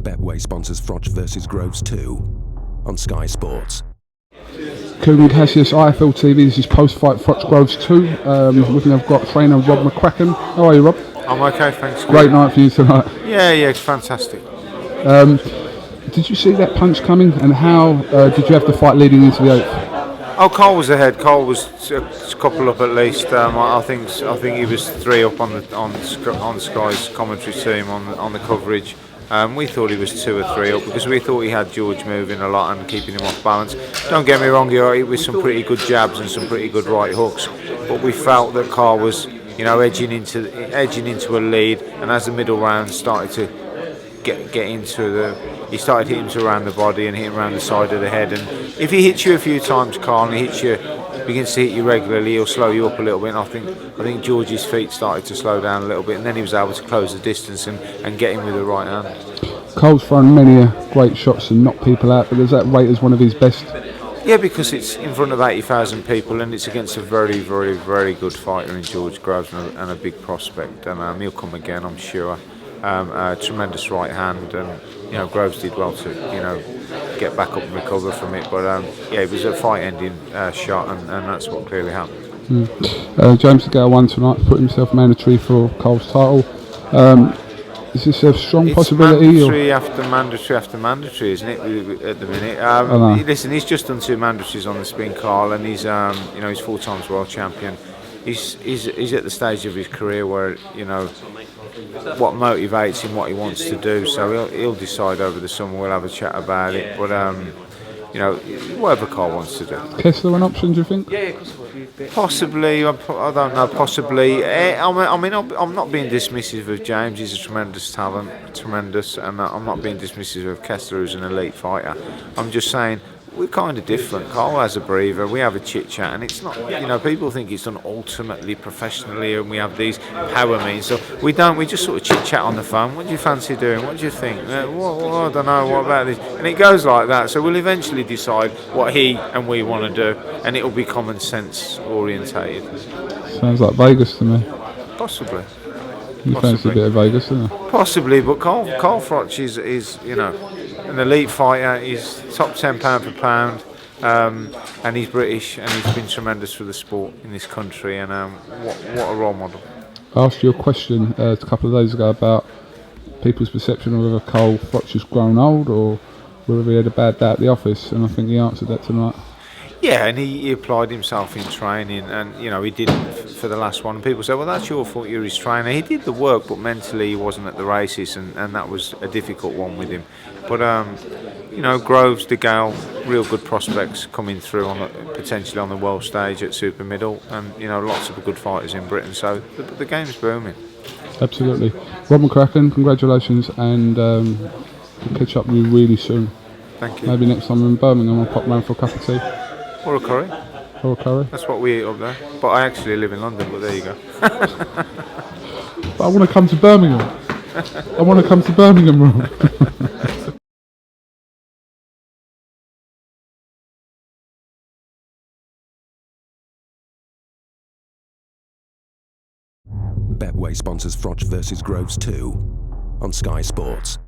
Betway sponsors Froch versus Groves 2 on Sky Sports. Kugan Cassius, IFL TV. This is post-fight Froch Groves 2. With me I've got trainer Rob McCracken. How are you, Rob? I'm okay, thanks. Great night for you tonight. Yeah, it's fantastic. Did you see that punch coming, and how did you have the fight leading into the 8th? Oh, Cole was ahead. Cole was a couple up at least. I think he was 3 up on Sky's commentary team on the coverage. We thought he was 2 or 3 up because we thought he had George moving a lot and keeping him off balance. Don't get me wrong, he hit with some pretty good jabs and some pretty good right hooks, but we felt that Carl was, edging into a lead, and as the middle round started to get into he started hitting him around the body and hitting around the side of the head. And if he hits you a few times, Carl, and he begins to hit you regularly, he'll slow you up a little bit. And I think George's feet started to slow down a little bit, and then he was able to close the distance and get him with the right hand. Cole's thrown many great shots and knocked people out, but does that rate as one of his best? Yeah, because it's in front of 80,000 people and it's against a very, very, very good fighter in George Groves and a big prospect. And he'll come again, I'm sure. A tremendous right hand, and Groves did well to get back up and recover from it. But it was a fight-ending shot, and that's what clearly happened. James DeGale won tonight, put himself mandatory for Cole's title. Is this a strong possibility? Mandatory after mandatory, isn't it? At the minute, listen, he's just done 2 mandatories on the spin, Carl, and he's he's 4 times world champion. He's at the stage of his career where what motivates him, what he wants to do. So he'll decide over the summer. We'll have a chat about it. But whatever Carl wants to do. Kessler an option, do you think? Possibly, I don't know. Possibly. I'm not being dismissive of James. He's a tremendous talent, and I'm not being dismissive of Kessler, who's an elite fighter. I'm just saying we're kind of different. Carl has a breather. We have a chit chat, and it's not. People think it's done ultimately professionally, and we have these power means. So we don't. We just sort of chit chat on the phone. What do you fancy doing? What do you think? I don't know. What about this? And it goes like that. So we'll eventually decide what he and we want to do, and it'll be common sense orientated. Sounds like Vegas to me. Possibly. You fancy a bit of Vegas, don't you? Possibly, but Carl Froch is an elite fighter. He's top 10 pound for pound, and he's British, and he's been tremendous for the sport in this country. And what a role model. I asked you a question a couple of days ago about people's perception of whether Carl Froch has grown old or whether he had a bad day at the office, and I think he answered that tonight. Yeah, and he applied himself in training, and he did for the last one. And people say, well, that's your fault, you're his trainer. He did the work, but mentally he wasn't at the races, and that was a difficult one with him. But Groves, DeGale, real good prospects coming through potentially on the world stage at super middle, and lots of good fighters in Britain. So the game's booming. Absolutely. Rob McCRACKEN, congratulations, and we'll catch up with you really soon. Thank you. Maybe next time we're in Birmingham, I'll pop round for a cup of tea. Or a curry. Or a curry. That's what we eat up there. But I actually live in London, but there you go. But I want to come to Birmingham. Rob. Betway sponsors Froch versus Groves 2 on Sky Sports.